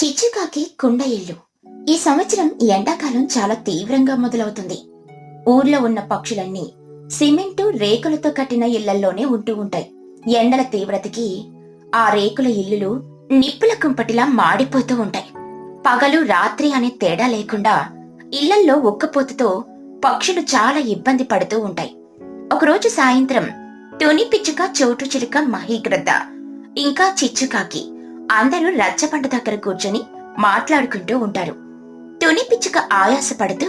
చిచ్చుకాకి కుండ ఇల్లు. ఈ సంవత్సరం ఎండాకాలం చాలా తీవ్రంగా మొదలవుతుంది. ఊర్లో ఉన్న పక్షులన్నీ సిమెంటు రేకులతో కట్టిన ఇళ్లల్లోనే ఉంటూ ఉంటాయి. ఎండల తీవ్రతకి ఆ రేకుల ఇల్లులు నిప్పుల కుంపటిలా మాడిపోతూ ఉంటాయి. పగలు రాత్రి అనే తేడా లేకుండా ఇళ్లల్లో ఉక్కపోతతో పక్షులు చాలా ఇబ్బంది పడుతూ ఉంటాయి. ఒకరోజు సాయంత్రం తుని పిచ్చుక, చోటు చిలుక, మహీగ్రద్ద ఇంకా చిచ్చుకాకి అందరూ రచ్చబండ దగ్గర కూర్చొని మాట్లాడుకుంటూ ఉంటారు. తుని పిచ్చుక ఆయాసపడుతూ,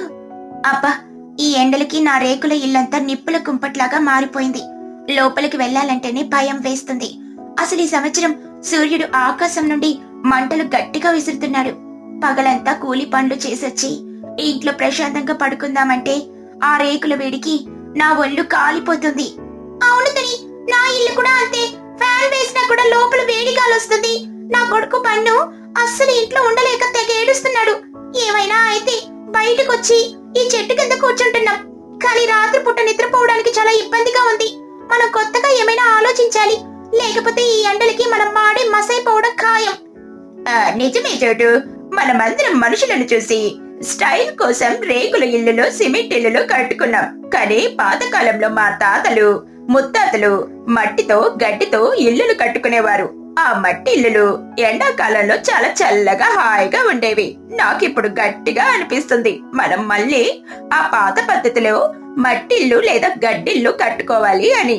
అబ్బా, ఈ ఎండలకి నా రేకుల ఇల్లంతా నిప్పుల కుంపట్లాగా మారిపోయింది. లోపలికి వెళ్లాలంటేనే భయం వేస్తుంది. అసలు ఈ సంవత్సరం సూర్యుడు ఆకాశం నుండి మంటలు గట్టిగా విసురుతున్నాడు. పగలంతా కూలి పనులు చేసొచ్చి ఇంట్లో ప్రశాంతంగా పడుకుందామంటే ఆ రేకుల వేడికి నా ఒళ్ళు కాలిపోతుంది. అవును తని, నా ఇల్లు కూడా అంతే. ఫ్యాన్ వేసినా కూడా లోపల వేడి గాలి వస్తుంది. నా కొడుకు పన్ను అస్సలు ఇంట్లో ఉండలేక తెగ ఏడుస్తున్నాడు. ఏమైనా అయితే బయటకొచ్చి ఈ చెట్టు కింద కూర్చుంటున్నాం. కానీ రాత్రిపూట నిద్రపోవడానికి చాలా ఇబ్బందిగా ఉంది. మనం కొత్తగా ఏమైనా ఆలోచించాలి, లేకపోతే ఈ ఎండలకి మనం మాడి మసైపోవడం ఖాయం. నిజమే చోటు, మనమందరం మనుషులను చూసి స్టైల్ కోసం రేకుల ఇళ్లలో, సిమెంట్ ఇళ్లలో కట్టుకున్నాం. కానీ పాతకాలంలో మా తాతలు ముత్తాతలు మట్టితో గడ్డితో ఇళ్లను కట్టుకునేవారు. ఆ మట్టి ఇల్లులు ఎండాకాలంలో చాలా చల్లగా హాయిగా ఉండేవి. నాకిప్పుడు గట్టిగా అనిపిస్తుంది మనం మళ్ళీ ఆ పాత పద్ధతిలో మట్టిల్లు లేదా గడ్డిల్లు కట్టుకోవాలి అని.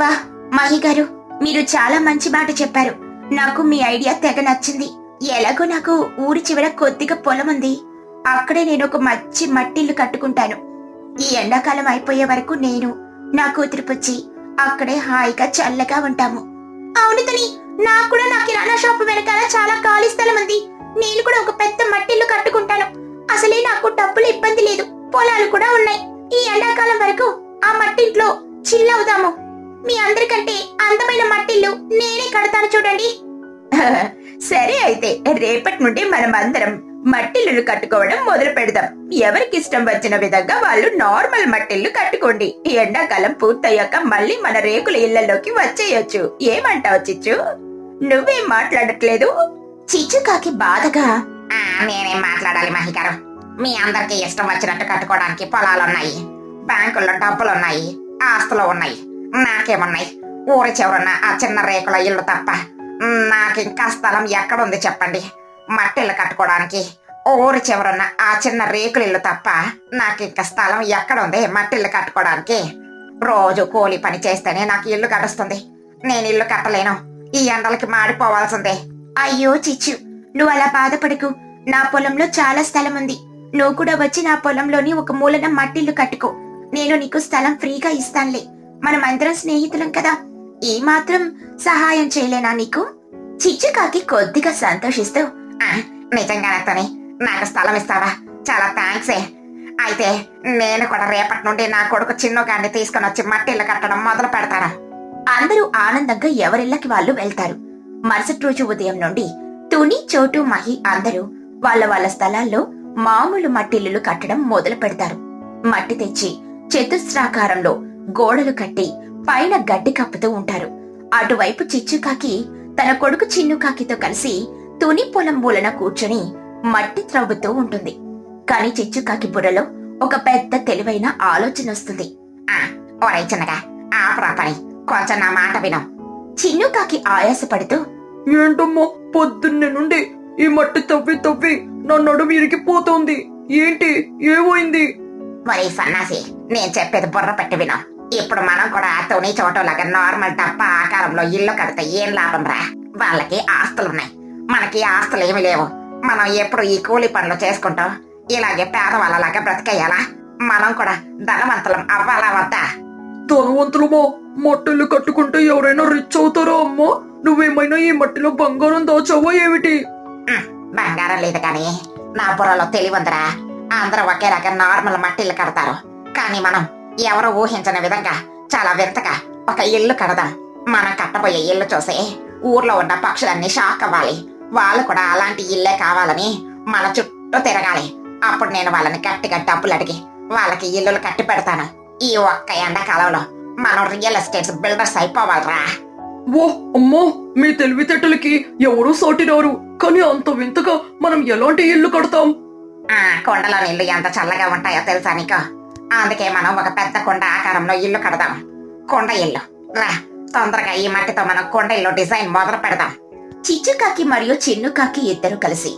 వా మహి గారు, మీరు చాలా మంచి మాట చెప్పారు. నాకు మీ ఐడియా తెగ నచ్చింది. ఎలాగో నాకు ఊరి చివర కొద్దిగా పొలం ఉంది. అక్కడే నేను ఒక మంచి మట్టిల్లు కట్టుకుంటాను. ఈ ఎండాకాలం అయిపోయే వరకు నేను, నా కూతురు పుచ్చి అక్కడే హాయిగా చల్లగా ఉంటాము. అవును తని, నాకు కూడా నా కిరాణా షాపు వెనకాల చాలా ఖాళీ స్థలం ఉంది. నేను కూడా ఒక పెద్ద మట్టిల్లు కట్టుకుంటాను. అసలే నాకు డబ్బులు ఇబ్బంది లేదు, పొలాలు కూడా ఉన్నాయి. ఈ ఎండాకాలం వరకు ఆ మట్టింట్లో చిల్లవుదాము. మీ అందరికంటే అందమైన మట్టిల్లు నేనే కడతాను చూడండి. సరే అయితే రేపటి నుండి మనం అందరం మట్టిల్లు కట్టుకోవడం మొదలు పెడదాం. ఎవరికి ఇష్టం వచ్చిన విధంగా వాళ్ళు నార్మల్ మట్టిల్లు కట్టుకోండి. ఎండాకాలం పూర్తయ్యాక మళ్ళీ మన రేకుల ఇళ్లలోకి వచ్చేయొచ్చు. ఏమంటావు చిచ్చు? నువ్వేం మాట్లాడట్లేదు? చిచ్చుకాకి బాధగా, నేనేం మాట్లాడాలి మహిగారు? మీ అందరికి ఇష్టం వచ్చినట్టు కట్టుకోవడానికి పొలాలున్నాయి, బ్యాంకుల్లో డబ్బులున్నాయి, ఆస్తులు ఉన్నాయి. నాకేమున్నాయి? ఊరి చివరున్న ఆ చిన్న రేకుల ఇల్లు తప్ప నాకింకా స్థలం ఎక్కడుంది చెప్పండి? మట్టిల్లు కట్టుకోవడానికి ఊరి చివరున్న ఆ చిన్న రేకుల ఇల్లు తప్ప నాకింక స్థలం ఎక్కడుంది మట్టిల్లు కట్టుకోవడానికి? రోజు కూలి పని చేస్తేనే నాకు ఇల్లు గడుస్తుంది. నేను ఇల్లు కట్టలేను. ఈ ఎండలకి మాడిపోవాల్సిందే. అయ్యో చిచ్చు, నువ్వు అలా బాధపడకు. నా పొలంలో చాలా స్థలం ఉంది. నువ్వు కూడా వచ్చి నా పొలంలోని ఒక మూలన మట్టిల్లు కట్టుకో. నేను నీకు స్థలం ఫ్రీగా ఇస్తానులే. మనమందరం స్నేహితులం కదా, ఈ మాత్రం సహాయం చేయలేనా నీకు? చిచ్చుకాకి కొద్దిగా సంతోషిస్తూ, నిజంగానే నాకు స్థలం ఇస్తావా? చాలా థ్యాంక్సే. అయితే నేను కూడా రేపటి నుండి నా కొడుకు చిన్నగాన్ని తీసుకుని వచ్చి మట్టిల్లు కట్టడం మొదలు పెడతాను. అందరూ ఆనందంగా ఎవరిళ్ళకి వాళ్ళు వెళ్తారు. మరుసటి రోజు ఉదయం నుండి తుని, చోటు, మహి అందరూ వాళ్ళ వాళ్ళ స్థలాల్లో మామూలు మట్టిల్లులు కట్టడం మొదలు పెడతారు. మట్టి తెచ్చి చతుస్రాకారంలో గోడలు కట్టి పైన గడ్డి కప్పుతూ ఉంటారు. అటువైపు చిచ్చుకాకి తన కొడుకు చిన్నుకాకితో కలిసి తుని పొలం మూలన కూర్చొని మట్టి త్రవ్వుతూ ఉంటుంది. కాని చిచ్చుకాకి బుర్రలో ఒక పెద్ద తెలివైన ఆలోచన వస్తుంది. ఒరే చిన్నగా, ఆపరా పని, కొంచెం నా మాట విను. చిన్నుకాకి ఆయాసపడుతూ, ఏంటమ్మా పొద్దున్నే నుండి ఈ మట్టి తవ్వి తవ్వి నా నడుము ఇరిగిపోతోంది. ఏంటి, ఏమైంది? మరి సన్నాసి, నేను చెప్పేది బుర్ర పెట్టి విను. ఇప్పుడు మనం కూడా తుని చోటలాగా నార్మల్ డబ్బా ఆకారంలో ఇల్లు కడితే ఏం లాభం రా? వాళ్ళకి ఆస్తులున్నాయి, మనకి ఆస్తులు ఏమి లేవు. మనం ఎప్పుడు ఈ కూలి పనులు చేసుకుంటాం ఇలాగే పేదవాళ్ళలాగా బ్రతికేయాలా? మనం కూడా ధనవంతులం అవ్వాలా వద్దా? ధనవంతులమా? మట్టిల్లు కట్టుకుంటే ఎవరైనా రిచ్ అవుతారా అమ్మా? నువ్వేమైనా ఈ మట్టిలో బంగారం దాచావా ఏమిటి? బంగారం లేదు కానీ నా బుర్రలో తెలివందిరా. అందరూ ఒకేలాగా నార్మల్ మట్టిల్లు కడతారు, కానీ మనం ఎవరో ఊహించని విధంగా చాలా వింతగా ఒక ఇల్లు కడదాం. మనం కట్టబోయే ఇల్లు చూసి ఊర్లో ఉన్న పక్షులన్నీ షాక్ అవ్వాలి. వాళ్ళు కూడా అలాంటి ఇల్లే కావాలని మన చుట్టూ తిరగాలి. అప్పుడు నేను వాళ్ళని గట్టిగా డబ్బులు అడిగి వాళ్ళకి ఇల్లులు కట్టి పెడతాను. ఈ ఒక్క ఎండాకాలంలో మనం రియల్ ఎస్టేట్స్ బిల్డర్స్ అయిపోవాలరా. ఓ అమ్మో, మీ తెలివితేటలకి ఎవరూ సాటిరారు. కానీ అంత వింతగా మనం ఎలాంటి ఇల్లు కడతాం? ఆ కొండలో నీళ్లు ఎంత చల్లగా ఉంటాయో తెలుసా నీకు? అందుకే మనం ఒక పెద్ద కొండ ఆకారంలో ఇల్లు కడదాం. కొండ ఇల్లు రా, తొందరగా ఈ మట్టితో మనం కొండ ఇల్లు డిజైన్ మొదలు పెడదాం. చిచ్చుకాకి మరియు చిన్నుకాకి ఇద్దరు కలిసి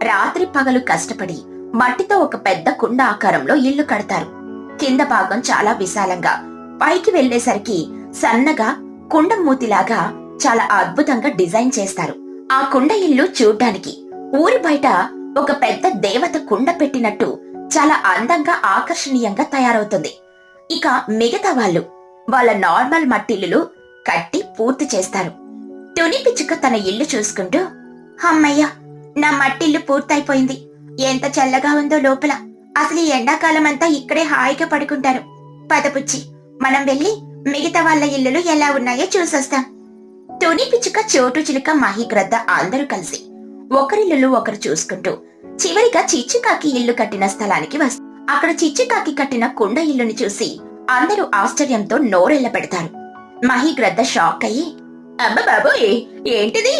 రాత్రి పగలు కష్టపడి మట్టితో ఒక పెద్ద కుండ ఆకారంలో ఇల్లు కడతారు. కింద భాగం చాలా విశాలంగా, పైకి వెళ్లేసరికి సన్నగా కుండ మూతిలాగా చాలా అద్భుతంగా డిజైన్ చేస్తారు. ఆ కుండ ఇల్లు చూడ్డానికి ఊరి బయట ఒక పెద్ద దేవత కుండ పెట్టినట్టు చాలా అందంగా ఆకర్షణీయంగా తయారవుతుంది. ఇక మిగతా వాళ్ళ నార్మల్ మట్టిల్లులు కట్టి పూర్తి చేస్తారు. తుని పిచ్చుక తన ఇల్లు చూసుకుంటూ, అమ్మయ్య, నా మట్టిల్లు పూర్తయిపోయింది. ఎంత చల్లగా ఉందో లోపల. అసలు ఈ ఎండాకాలం అంతా ఇక్కడే హాయిగా పడుకుంటారు. పదపుచ్చి మనం వెళ్లి మిగతా వాళ్ళ ఇల్లులు ఎలా ఉన్నాయో చూసొస్తాం. తుని పిచ్చుక, చోటు చిలుక, మహిగ్రద్ద అందరూ కలిసి ఒకరిల్లు ఒకరు చూసుకుంటూ చివరిగా చిచ్చుకాకి ఇల్లు కట్టిన స్థలానికి వస్తారు. అక్కడ చిచ్చుకాకి కట్టిన కుండ ఇల్లుని చూసి అందరూ ఆశ్చర్యంతో నోరెళ్ల పెడతారు. మహిగ్రద్ద షాక్ అయ్యి, అమ్మ బాబోయ్, ఏంటిది?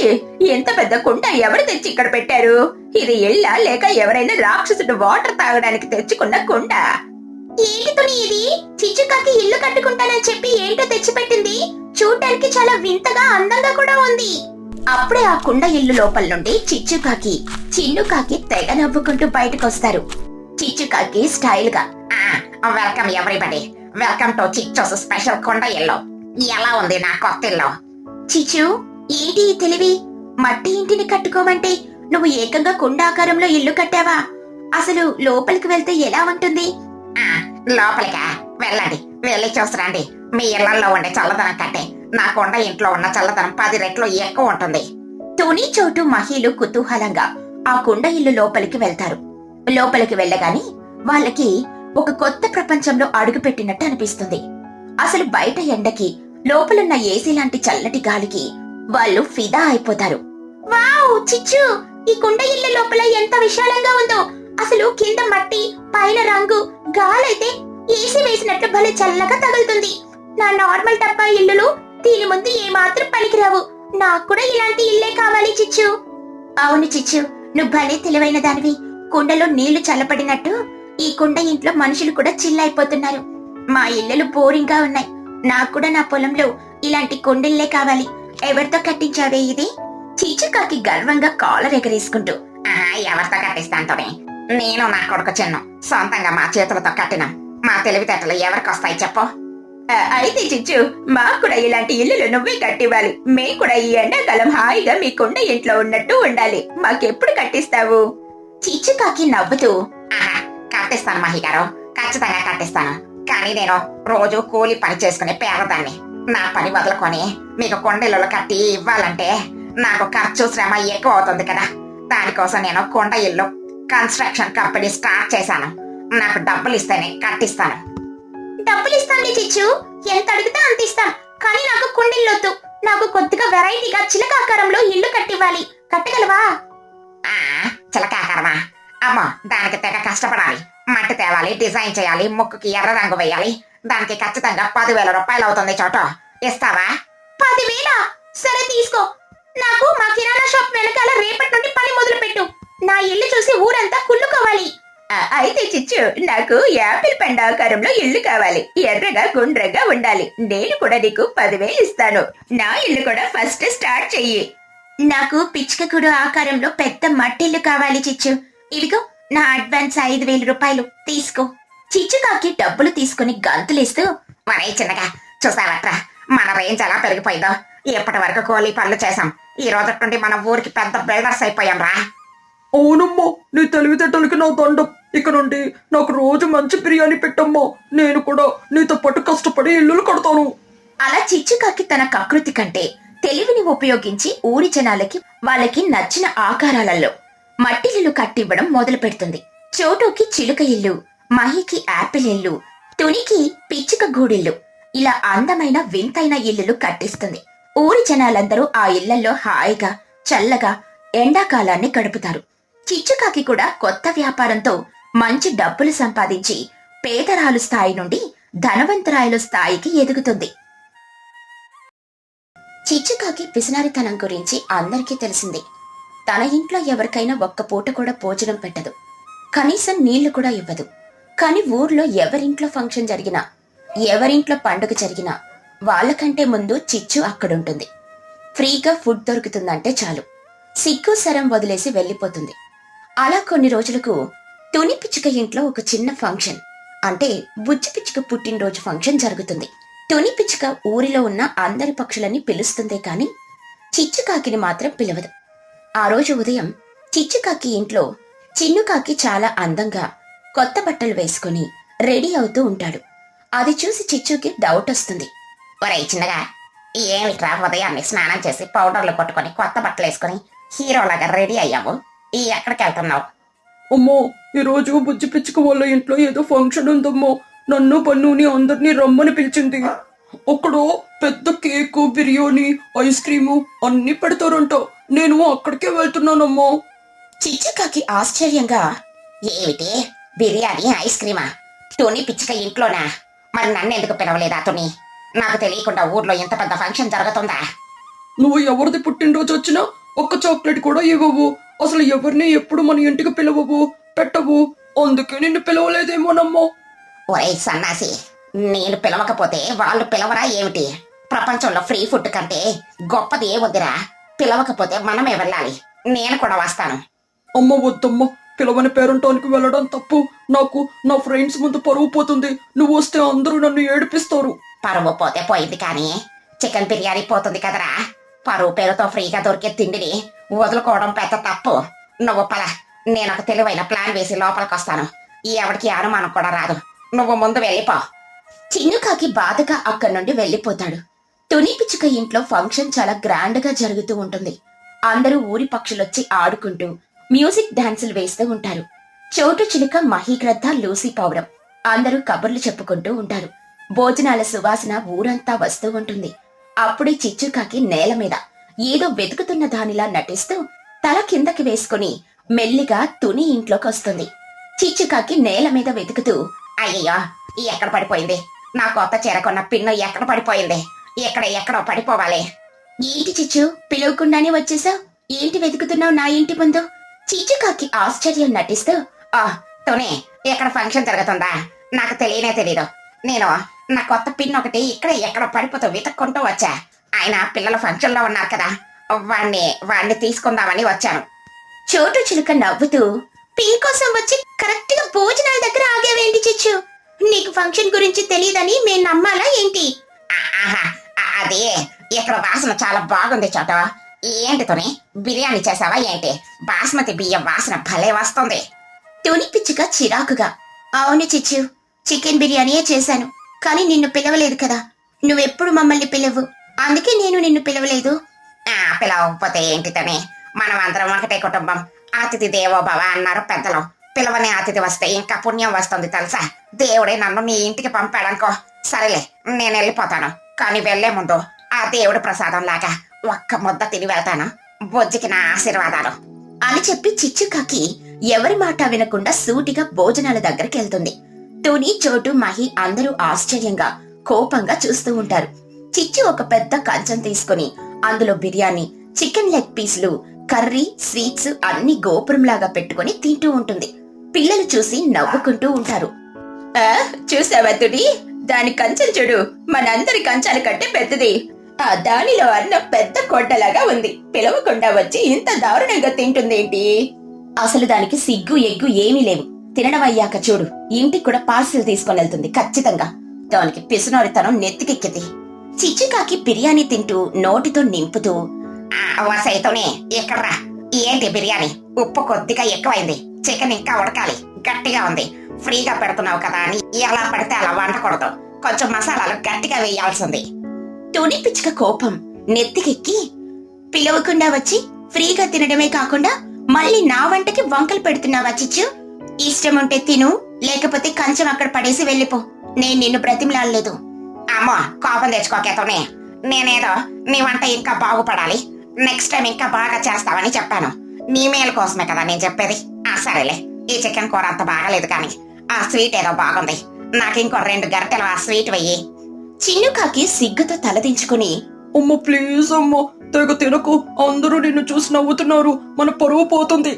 ఎంత పెద్ద కుండ ఎవరు తెచ్చి ఇక్కడ పెట్టారు? ఇది ఇళ్ళ లేక ఎవరైనా రాక్షసుడు వాటర్ తాగడానికి తెచ్చుకున్న కుండ? ఏంటితోని ఇది? చిచ్చుకాకి ఇల్లు కట్టుకుంటానని చెప్పి ఏంటో తెచ్చిపెట్టింది. చూడ్డానికి చాలా వింతగా అందంగా కూడా ఉంది. అప్పుడే ఆ కుండ ఇల్లు లోపల నుండి చిచ్చుకాకి, చిన్నుకాకి తెగ నవ్వుకుంటూ బయటకొస్తారు. చిచ్చుకాకి స్టైల్ గా, వెల్కమ్ ఎవ్రీబడి, వెల్కమ్ టు చిచ్చోస్ స్పెషల్ కొండ ఇల్లు. ఎలా ఉంది నా కొత్త ఇల్లు? చిచ్చు, ఏంటి ఈ తెలివి? మట్టి ఇంటిని కట్టుకోమంటే నువ్వు ఏకంగా కుండాకారంలో ఇల్లు కట్టావా? అసలు లోపలికి వెళ్తే ఎలా ఉంటుంది? లోపలికా? వెళ్ళండి, వెళ్ళి చూసిరండి. మీ ఇళ్లలో ఉండే చల్లదనం కంటే నా కొండ ఇంట్లో ఉన్న చల్లదనం 10 రెట్లు ఎక్కువ ఉంటుంది. తుని, చోటు, మహిళలు కుతూహలంగా ఆ కుండ ఇల్లు లోపలికి వెళ్తారు. లోపలికి వెళ్ళగానే వాళ్ళకి ఒక కొత్త ప్రపంచంలో అడుగుపెట్టినట్టు అనిపిస్తుంది. అసలు బయట ఎండకి, లోపలున్న ఏసీ లాంటి చల్లటి గాలికి వాళ్ళు ఫిదా అయిపోతారు. వావ్ చిచ్చు, ఈ కుండ ఇళ్ళ లోపల ఎంత విశాలంగా ఉందో! అసలు కింద మట్టి, పైన రంగు, గాలైతే ఏసీ వేసినట్లు భలే చల్లగా తగులుతుంది. నా నార్మల్ డబ్బా ఇల్లులు దీని ముందు ఏమాత్రం పనికిరావు. నాకు కూడా ఇలాంటి ఇల్లే కావాలి చిచ్చు. అవును చిచ్చు, నువ్వు భలే తెలివైన దానివి. కుండలో నీళ్లు చల్లబడినట్టు ఈ కుండ ఇంట్లో మనుషులు కూడా చిల్లైపోతున్నారు. మా ఇల్లులు బోరింగ్ గా ఉన్నాయి. నాకు కూడా నా పొలంలో ఇలాంటి కుండిల్లే కావాలి. ఎవరితో కట్టించావే ఇది? చిచ్చుకాకి గర్వంగా కాలర్ ఎగరేసుకుంటూ, ఎవరితో కట్టిస్తాంతోనే? నేను నా కొడుకు చిన్ను సొంతంగా మా చేతులతో కట్టిన. మా తెలివితేటలు ఎవరికొస్తాయి చెప్పు? అయితే చిచ్చు, మాకు కూడా ఇలాంటి ఇల్లులు నువ్వే కట్టివ్వాలి. మేము కూడా ఈ ఎండాకాలం హాయిగా మీ కుండ ఇంట్లో ఉన్నట్టు ఉండాలి. మాకెప్పుడు కట్టిస్తావు? చిచ్చుకాకి నవ్వుతూ, కట్టిస్తాను మహి గారు, ఖచ్చితంగా కట్టిస్తాను. కానీ నేను రోజు కూలి పని చేసుకునే పేదదాన్ని. నా పని వదులుకొని మీకు కొండలు కట్టి ఇవ్వాలంటే నాకు ఖర్చు, శ్రమ ఎక్కువ అవుతుంది కదా. దానికోసం నేను కొండ ఇల్లు కన్స్ట్రక్షన్ కంపెనీ స్టార్ట్ చేశాను. నాకు డబ్బులు ఇస్తేనే కట్టిస్తాను. డబ్బులు ఇస్తాంలే చిచ్చు, ఎంత అడిగితే అంత ఇస్తాం. కానీ నాకు కుండిల్లొద్దు. నాకు కొద్దిగా వెరైటీగా చిలకాకారంలో ఇల్లు కట్టివ్వాలి. కట్టగలవా? చిలకాకారమా? అమ్మో, దానికి తెగ కష్టపడాలి. మట్టి తేవాలి, డిజైన్ చేయాలి, ముక్కుకి ఎర్ర రంగు వేయాలి. దానికి ఖచ్చితంగా 10,000 రూపాయలు అవుతుంది. చోట ఇస్తావా? 10,000? సరే తీసుకో. నాకు మా కిరాణా షాప్ వెనకాల రేపటి నుండి పని మొదలు పెట్టు. నా ఇల్లు చూసి ఊరంతా కుళ్ళుకోవాలి. అయితే చిచ్చు, నాకు యాపిల్ పండు ఆకారంలో ఇల్లు కావాలి. ఎర్రగా గుండ్రగా ఉండాలి. నేను కూడా నీకు 10,000 ఇస్తాను. నా ఇల్లు కూడా ఫస్ట్ స్టార్ట్ చెయ్యి. నాకు పిచ్చుకకుడు ఆకారంలో పెద్ద మట్టిల్లు కావాలి చిచ్చు. ఇదిగో నా అడ్వాన్స్ 5,000 రూపాయలు తీసుకో. చిచ్చుకాకి డబ్బులు తీసుకుని గంతులేస్తూ, మరే చిన్నగా చూసావట్రా, మన రేంజ్ ఎలా పెరిగిపోయిందో. ఇప్పటి వరకు కూలీ పనులు చేసాం. ఈ రోజు నుండి మన ఊరికి పెద్ద బిల్డర్స్ అయిపోయాం రా. అవునమ్మా, నీ తెలివితేటలకి నా దండం. ఇక నుండి నాకు రోజు మంచి బిర్యానీ పెట్టమ్మా. నేను కూడా నీతో పాటు కష్టపడి ఇల్లులు కడతాను. అలా చిచ్చుకాకి తన కకృతి కంటే తెలివిని ఉపయోగించి ఊరి జనాలకి వాళ్ళకి నచ్చిన ఆకారాలలో మట్టిల్లు కట్టివ్వడం మొదలు పెడుతుంది. చోటుకి చిలుక ఇల్లు, మహికి యాపిల్ ఇల్లు, తునికి పిచ్చుక గూడిల్లు, ఇలా అందమైన వింతైన ఇల్లులు కట్టిస్తుంది. ఊరి జనాలందరూ ఆ ఇళ్లలో హాయిగా చల్లగా ఎండాకాలాన్ని గడుపుతారు. చిచ్చుకాకి కూడా కొత్త వ్యాపారంతో మంచి డబ్బులు సంపాదించి పేదరాలు స్థాయి నుండి ధనవంతరాయలు స్థాయికి ఎదుగుతుంది. చిచ్చుకాకి పిసినారితనం గురించి అందరికీ తెలిసింది. తన ఇంట్లో ఎవరికైనా ఒక్క పూట కూడా భోజనం పెట్టదు, కనీసం నీళ్లు కూడా ఇవ్వదు. కాని ఊర్లో ఎవరింట్లో ఫంక్షన్ జరిగినా, ఎవరింట్లో పండుగ జరిగినా వాళ్ళకంటే ముందు చిచ్చు అక్కడుంటుంది. ఫ్రీగా ఫుడ్ దొరుకుతుందంటే చాలు, సిగ్గు సరం వదిలేసి వెళ్ళిపోతుంది. అలా కొన్ని రోజులకు తుని పిచ్చుక ఇంట్లో ఒక చిన్న ఫంక్షన్, అంటే బుజ్జి పిచ్చుక పుట్టినరోజు ఫంక్షన్ జరుగుతుంది. తుని పిచ్చుక ఊరిలో ఉన్న అందరి పక్షులని పిలుస్తుందే కాని చిచ్చుకాకిని మాత్రం పిలవదు. ఆ రోజు ఉదయం చిచ్చుకాకి ఇంట్లో చిన్నుకాకి చాలా అందంగా కొత్త బట్టలు వేసుకుని రెడీ అవుతూ ఉంటాడు. అది చూసి చిచ్చుకి డౌట్ వస్తుంది. ఒరేయ్ చిన్నగా, ఏమిట్రా ఉదయాన్నే స్నానం చేసి పౌడర్లు కొట్టుకొని కొత్త బట్టలు వేసుకుని హీరోలాగా రెడీ అయ్యావు? ఎక్కడికి వెళ్తున్నావు? అమ్మో, ఈరోజు బుజ్జి పిచ్చుక వాళ్ళ ఇంట్లో ఏదో ఫంక్షన్ ఉందమ్మో. నన్ను పన్నుని అందరినీ రమ్మని పిలిచింది. అక్కడ పెద్ద కేకు, బిర్యానీ, ఐస్ క్రీము అన్ని పెడతారంట. నేను అక్కడికే వెళ్తున్నానమ్మో. చిచ్చుకాకి ఆశ్చర్యంగా, ఏమిటి బిర్యానీ, ఐస్ క్రీమా? తుని పిచ్చుక ఇంట్లోనా? మరి నన్ను ఎందుకు పిలవలేదా తుని? నాకు తెలియకుండా ఊర్లో ఇంత పెద్ద ఫంక్షన్ జరుగుతుందా? నువ్వు ఎవరిది పుట్టినరోజు వచ్చినా ఒక్క చాక్లెట్ కూడా ఇవ్వవు. అసలు ఎవరిని ఎప్పుడు మన ఇంటికి పిలవవు, పెట్టవు. అందుకే నిన్ను పిలవలేదేమోనమ్మో. ఒరేయ్ సన్నాసి, నేను పిలవకపోతే వాళ్ళు పిలవరా ఏమిటి? ప్రపంచంలో ఫ్రీ ఫుడ్ కంటే గొప్పది ఏముందిరా? పిలవకపోతే మనమే వెళ్ళాలి. నేను కూడా వస్తాను. అమ్మ వద్దమ్మ, పిలవని పేరంటానికి వెళ్ళడం తప్పు. నాకు నా ఫ్రెండ్స్ ముందు పరువు పోతుంది. నువ్వు వస్తే అందరూ నన్ను ఏడిపిస్తారు. పరువు పోతే పోయింది కానీ చికెన్ బిర్యానీ పోతుంది కదరా. పరువు పేరుతో ఫ్రీగా దొరికే తిండిని వదులుకోవడం పెద్ద తప్పు. నువ్వు పద, నేను ఒక తెలివైన ప్లాన్ వేసి లోపలికి వస్తాను. ఎవరికి అనుమానం కూడా రాదు. నువ్వు ముందు వెళ్ళిపో. చిన్నుకాకి బాధగా అక్కడి నుండి వెళ్ళిపోతాడు. తుని పిచ్చుక ఇంట్లో ఫంక్షన్ చాలా గ్రాండ్ గా జరుగుతూ ఉంటుంది. అందరూ ఊరి పక్షులొచ్చి ఆడుకుంటూ మ్యూజిక్ డాన్సులు వేస్తూ ఉంటారు. చోటు చిలుక, మహీగ్రద్ద, లూసీ పౌరం అందరూ కబుర్లు చెప్పుకుంటూ ఉంటారు. భోజనాల సువాసన ఊరంతా వస్తూ ఉంటుంది. అప్పుడే చిచ్చుకాకి నేల మీద ఏదో వెతుకుతున్న దానిలా నటిస్తూ తల కిందకి వేసుకుని మెల్లిగా తుని ఇంట్లోకి వస్తుంది. చిచ్చుకాకి నేల మీద వెతుకుతూ, అయ్యయ్యో, ఎక్కడ పడిపోయింది? నా కొత్త చీర కొన్న పిన్ను ఎక్కడ పడిపోయింది? ఎక్కడో పడిపోవాలి. ఏంటి చిచ్చు, పిలవకుండానే వచ్చేసావు? ఏంటి వెతుకుతున్నావు నా ఇంటి ముందు? చిచ్చుకాకి ఆశ్చర్యం నటిస్తూ, తుని, ఇక్కడ ఫంక్షన్ జరుగుతుందా? నాకు తెలియనే తెలీదు. నేను నా కొత్త పిన్ ఒకటి ఎక్కడ పడిపోతూ వెతుక్కుంటూ వచ్చా. ఆయన పిల్లల ఫంక్షన్ లో ఉన్నారు కదా, వాణ్ణి తీసుకుందామని వచ్చాను. చోటు చిలుక నవ్వుతూ, పిన్ కోసం వచ్చి కరెక్ట్ గా భోజనాల దగ్గర ఆగేవేంటి చిచ్చు? నీకు ఫంక్షన్ గురించి తెలియదని మేము నమ్మాలా ఏంటి? ఆహా, అది ఇక్కడ వాసన చాలా బాగుంది చోట. ఏంటి తుని, బిర్యానీ చేసావా ఏంటి? బాస్మతి బియ్యం వాసన భలే వస్తుంది. తుని పిచ్చుక చిరాకుగా, అవును చిచ్చు, చికెన్ బిర్యానీయే చేశాను. కానీ నిన్ను పిలవలేదు కదా. నువ్వెప్పుడు మమ్మల్ని పిలవు, అందుకే నేను నిన్ను పిలవలేదు. పిలవకపోతే ఏంటి తుని? మనం అందరం ఒకటే కుటుంబం. అతిథి దేవో భవ అన్నారు పెద్దలు. పిలవని అతిథి వస్తే ఇంకా పుణ్యం వస్తుంది తెలుసా? దేవుడే నన్ను నీ ఇంటికి పంపాడనుకో. సరేలే, నేను వెళ్ళిపోతాను. కానీ వెళ్లే ముందు ఆ దేవుడి ప్రసాదం లాగా ఒక్క ముద్ద తిని వెళ్తాను. బొజ్జికి నా ఆశీర్వాదాలు అని చెప్పి చిచ్చుకాకి ఎవరి మాట వినకుండా సూటిగా భోజనాల దగ్గరికి వెళ్తుంది. తుని, చోటు, మహి అందరూ ఆశ్చర్యంగా, కోపంగా చూస్తూ ఉంటారు. చిచ్చు ఒక పెద్ద కంచం తీసుకుని అందులో బిర్యానీ, చికెన్ లెగ్ పీసులు, కర్రీ, స్వీట్స్ అన్ని గోపురంలాగా పెట్టుకుని తింటూ ఉంటుంది. పిల్లలు చూసి నవ్వుకుంటూ ఉంటారు. చూసావా తుని, దాని కంచెం చూడు, మనందరి కంచాల కంటే పెద్దది. ఆ దానిలో అన్నం పెద్ద కొండలాగా ఉంది. పిలవకుండా వచ్చి ఇంత దారుణంగా తింటుందేంటి? అసలు దానికి సిగ్గు ఎగ్గు ఏమీ లేవు. తినడం అయ్యాక చూడు, ఇంటికి కూడా పార్సిల్ తీసుకొని వెళ్తుంది ఖచ్చితంగా. దానికి పిసునోరితనం నెత్తికెక్కింది. చిచ్చుకాకి బిర్యానీ తింటూ నోటితో నింపుతూ, వసైతోనే ఎక్కడ్రా? ఏంటి బిర్యానీ? ఉప్పు కొద్దిగా ఎక్కువైంది. చికెన్ ఇంకా ఉడకాలి, గట్టిగా ఉంది. ఫ్రీగా పెడుతున్నావు కదా అని ఎలా పడితే అలా వండకూడదు. కొంచెం మసాలాలు గట్టిగా వేయాల్సింది. తుని పిచ్చుక కోపం నెత్తికెక్కి, పిలవకుండా వచ్చి ఫ్రీగా తినడమే కాకుండా మళ్ళీ నా వంటకి వంకలు పెడుతున్నావా చిచ్చు? ఇష్టం ఉంటే తిను, లేకపోతే కంచం అక్కడ పడేసి వెళ్ళిపో. నేను నిన్ను బ్రతిమలాడలేదు. అమ్మో, కోపం తెచ్చుకోకేతోనే. నేనేదో నీ వంట ఇంకా బాగుపడాలి, నెక్స్ట్ టైం ఇంకా బాగా చేస్తావని చెప్పాను. నీ మేలు కోసమే కదా నేను చెప్పేది. సరేలే, ఈ చికెన్ కూర అంత బాగాలేదు కానీ ఆ స్వీట్ ఏదో బాగుంది. నాకు ఇంకో 2 గరిటెలు ఆ స్వీట్ వెయ్యి. చిన్నుకాకి సిగ్గుతో తలదించుకుని, అమ్మ ప్లీజ్ అమ్మ తెగ తినకు, అందరూ నిన్ను చూసి నవ్వుతున్నారు, మన పరువు పోతుంది.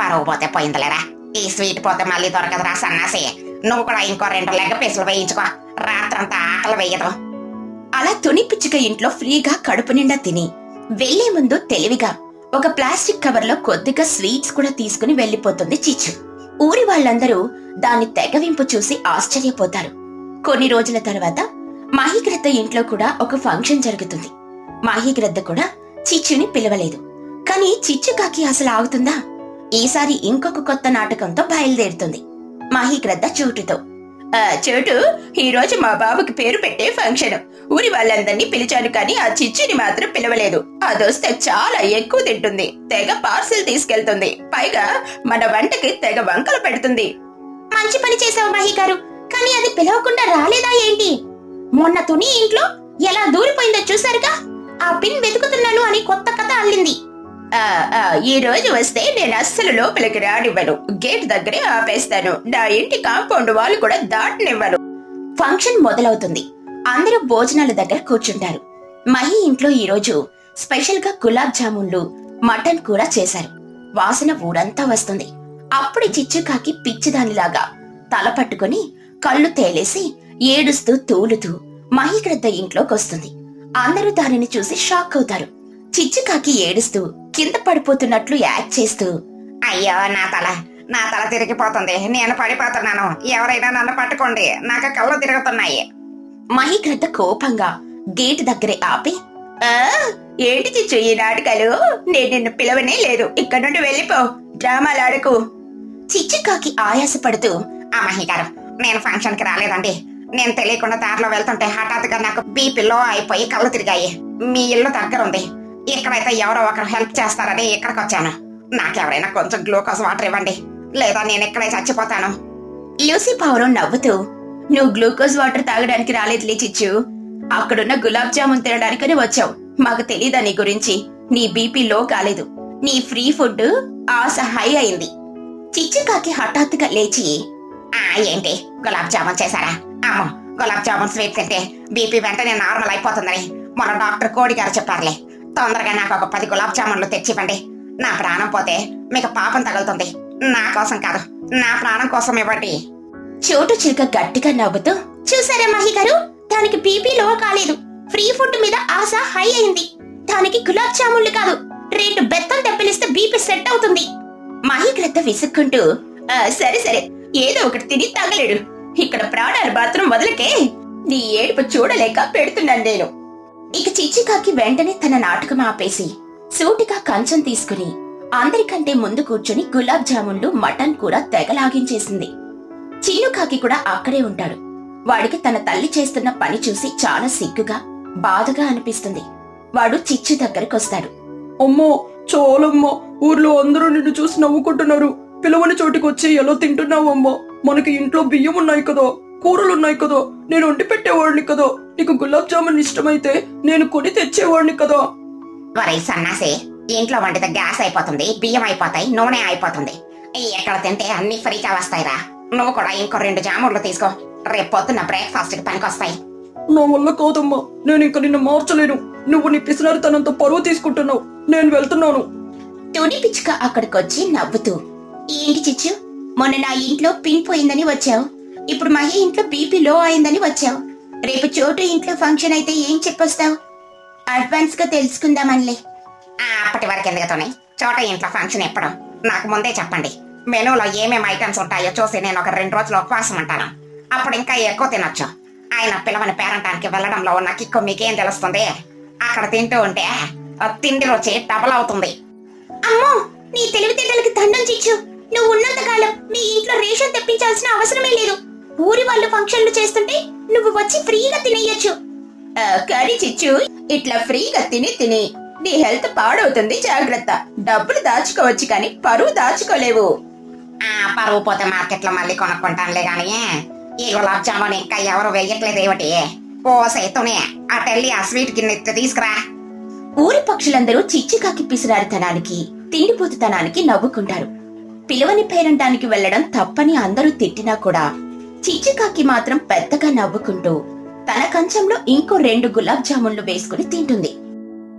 పరువు పోతే పోయిందిలేరా, ఈ స్వీట్ పోతే మళ్ళీ దొరకదురా సన్నాసి. నువ్వు కూడా ఇంకో 2 లెగ్ పీసులు వేయించుకో, రాత్రంతా ఆకలి వేయదు. అలా తుని పిచ్చుక ఇంట్లో ఫ్రీగా కడుపు నిండా తిని వెళ్లే ముందు తెలివిగా ఒక ప్లాస్టిక్ కవర్ లో కొద్దిగా స్వీట్స్ కూడా తీసుకుని వెళ్లిపోతుంది చిచ్చు. ఊరి వాళ్ళందరూ దాని తెగవింపు చూసి ఆశ్చర్యపోతారు. కొన్ని రోజుల తర్వాత మహిగ్రద్ద ఇంట్లో కూడా ఒక ఫంక్షన్ జరుగుతుంది. మహిగ్రద్ద కూడా చిచ్చుని పిలవలేదు. కానీ చిచ్చుకాకి అసలు ఆగుతుందా? ఈసారి ఇంకొక కొత్త నాటకంతో బయలుదేరుతుంది. మహిగ్రద్ద చోటుతో, చోటు, ఈ రోజు మా బాబుకి పేరు పెట్టే ఫంక్షన్. ఊరి వాళ్ళందరినీ పిలిచాను కానీ ఆ చిచ్చుని మాత్రం పిలవలేదు. అదొస్తే చాలా ఎక్కువ తింటుంది, తెగ పార్సిల్ తీసుకెళ్తుంది, పైగా మన వంటకి తెగ వంకలు పెడుతుంది. మంచి పని చేసావు మహి గారు, కానీ అది పిలవకుండా రాలేదా ఏంటి? మొన్న తుని ఇంట్లో ఎలా దూరిపోయిందో చూసారుగా, ఆ పిన్ వెతుకుతున్నాను అని కొత్త కథ అల్లింది. ఈ రోజు వస్తే నేను అస్సలు లోపలికి రానివ్వను, గేట్ దగ్గరే ఆపేస్తాను, నా ఇంటి కాంపౌండ్ వాళ్ళు కూడా దాటనివ్వను. ఫంక్షన్ మొదలవుతుంది. అందరూ భోజనాల దగ్గర కూర్చుంటారు. మహి ఇంట్లో ఈ రోజు స్పెషల్ గా గులాబ్ జామున్లు, మటన్ కూర చేశారు. వాసన ఊరంతా వస్తుంది. అప్పుడు చిచ్చుకాకి పిచ్చిదానిలాగా తల పట్టుకుని కళ్ళు తేలేసి ఏడుస్తూ తూలుతూ మహిగ్రద్ద ఇంట్లోకొస్తుంది. అందరూ దానిని చూసి షాక్ అవుతారు. చిచ్చుకాకి ఏడుస్తూ కింద పడిపోతున్నట్లు యాక్ట్ చేస్తూ, అయ్యో నా తల తిరిగిపోతుంది, నేను పడిపోతున్నాను, ఎవరైనా నన్ను పట్టుకోండి, నాకు కళ్ళు తిరుగుతున్నాయి. మహిగ్రద్ద కోపంగా గేట్ దగ్గరే ఆపి, ఏంటి చిచ్చు ఈ నాటకాలు? నేను నిన్ను పిలవనే లేదు, ఇక్కడ నుండి వెళ్ళిపో, డ్రామాలాడకు. చిచ్చుకాకి ఆయాసపడుతూ, మహి గారు, నేను ఫంక్షన్ కి రాలేదండి. నేను తెలియకుండా దారిలో వెళ్తుంటే హఠాత్తుగా నాకు బీపీ లో అయిపోయి కళ్ళు తిరిగాయి. మీ ఇల్లు దగ్గరుంది, ఇక్కడైతే ఎవరో ఒకరు హెల్ప్ చేస్తారని ఇక్కడికి వచ్చాను. నాకెవరైనా కొంచెం గ్లూకోజ్ వాటర్ ఇవ్వండి, లేదా నేను ఇక్కడే చచ్చిపోతాను. లూసీ పావురం నవ్వుతూ, నువ్వు గ్లూకోజ్ వాటర్ తాగడానికి రాలేదులే చిచ్చు, అక్కడున్న గులాబ్ జామున్ తినడానికని వచ్చావు. మాకు తెలీదా నీ గురించి? నీ బీపీ లో కాలేదు, నీ ఫ్రీ ఫుడ్ ఆశ హై అయింది. చిచ్చుకాకి హఠాత్తుగా లేచి, ఏంటి గులాబ్ జామున్ చేశారా? అమ్మో, గులాబ్ జామున్ స్వీట్ తింటే బీపీ వెంటనే నార్మల్ అయిపోతుందని మన డాక్టర్ కోడి గారు చెప్పారులే. తొందరగా నాకు ఒక 10 గులాబ్ జామున్లు తెచ్చివ్వండి. నా ప్రాణం పోతే మీకు పాపం తగులుతుంది. నా కోసం కాదు, నా ప్రాణం కోసం ఇవ్వండి. చోటు చిలుక గట్టిగా నవ్వుతూ, చూసారా మహి గారు, దానికి బీపీ లో కాలేదు, ఫ్రీ ఫుడ్ మీద ఆశ హై అయింది. దానికి గులాబ్ జామున్లు కాదు, 2 బెత్తం తెప్పిలిస్తే బీపీ సెట్ అవుతుంది. మహిగ్రద్ద విసుక్కుంటూ, సరే సరే, ఏదో ఒకటి తిని తగలేడు, ఇక్కడ ప్రాణాలు మాత్రం వదలకే, నీ ఏడుపు చూడలేక పెడుతున్నాను నేను. ఇక చిచ్చుకాకి వెంటనే తన నాటకం ఆపేసి సూటిగా కంచం తీసుకుని అందరికంటే ముందు కూర్చుని గులాబ్ జామున్లు, మటన్ కూర తెగలాగించేసింది. చిన్నుకాకి కూడా అక్కడే ఉంటాడు. వాడికి తన తల్లి చేస్తున్న పని చూసి చాలా సిగ్గుగా, బాధగా అనిపిస్తుంది. వాడు చిచ్చు దగ్గరకొస్తాడు. అమ్మో చాలమ్మా, ఊర్లో అందరూ నిన్ను చూసి నవ్వుకుంటున్నారు. పిలవని చోటికి వచ్చి ఎలా తింటున్నావమ్మా? మనకి ఇంట్లో బియ్యం ఉన్నాయి కదా, కూరలున్నాయి కదా, నేను వండి పెట్టేవాడిని కదా, నీకు గులాబ్ జామున్ ఇష్టమైతే నేను కొని తెచ్చేవాడిని కదా. వరే సన్నాసి, ఇంట్లో వండితే గ్యాస్ అయిపోతుంది, బియ్యం అయిపోతాయి, నూనె అయిపోతుంది. ఎక్కడ తింటే అన్ని ఫ్రీగా వస్తాయిరా. నువ్వు కూడా ఇంకో 2 జామున్లు తీసుకో, రేపు పొద్దున్న బ్రేక్ఫాస్ట్ కి పనికొస్తాయి. నా వల్ల కాదమ్మా, నేను ఇంక నిన్ను మార్చలేను. నువ్వు నీ పిసినారితనంతో పరువు తీసుకుంటున్నావు. నేను వెళ్తున్నాను. తుని పిచ్చుక అక్కడికొచ్చి నవ్వుతూ, ఏంటి చిచ్చు, మొన్న నా ఇంట్లో పిన్ పోయిందని వచ్చావు, ఇప్పుడు మహి ఇంట్లో బీపీ లో అయిందని వచ్చావు. రేపు చోటు ఇంట్లో ఫంక్షన్ అయితే ఏం చెప్పొస్తావు? అడ్వాన్స్ గా తెలుసుకుందామనిలే. అప్పటి వరకు ఎందుకుతోనే, చోట ఇంట్లో ఫంక్షన్ ఎప్పుడు నాకు ముందే చెప్పండి. మెనూలో ఏమేమి ఐటమ్స్ ఉంటాయో చూసి నేను ఒక 2 రోజులు ఉపవాసం ఉంటాను. అప్పుడు ఇంకా ఎక్కువ తినొచ్చు. ఆయన పిలవని పేరంటానికి వెళ్ళడంలో ఉన్న కిక్కు మీకేం తెలుస్తుంది? అక్కడ తింటూ ఉంటే తిండి రుచి డబల్ అవుతుంది. అమ్మో, నీ తెలివితేటలకి దండం చిచ్చు. నువ్వు ఉన్నంత కాలం నీ ఇంట్లో రేషన్ తెప్పించాల్సిన అవసరమే లేదు. ఊరి వాళ్ళు ఫంక్షన్లు చేస్తుంటే నువ్వు వచ్చి ఫ్రీగా తినేయొచ్చు. కానీ చిచ్చు, ఇట్లా ఫ్రీగా తిని నీ హెల్త్ పాడవుతుంది, జాగ్రత్త. డబ్బులు దాచుకోవచ్చు కానీ పరువు దాచుకోలేవు. పరువు పోతే మార్కెట్ లో మళ్ళీ కొనుక్కుంటానులే గాని, ఈ గులాబ్ జామున్ ఇంకా ఎవరు వెయ్యట్లేదు ఏమిటి? ఓ సేతునే, అటెళ్ళి ఆ స్వీట్ గిన్నె తీసుకురా. ఊరి పక్షులందరూ చిచ్చుకాకి పిసిరారితనానికి, తిండిపోతుతనానికి నవ్వుకుంటారు. పిలవని పేరంటానికి వెళ్లడం తప్పని అందరూ తిట్టినా కూడా చిచ్చుకాకి మాత్రం పెద్దగా నవ్వుకుంటూ తన కంచంలో ఇంకో 2 గులాబ్ జామున్లు వేసుకుని తింటుంది.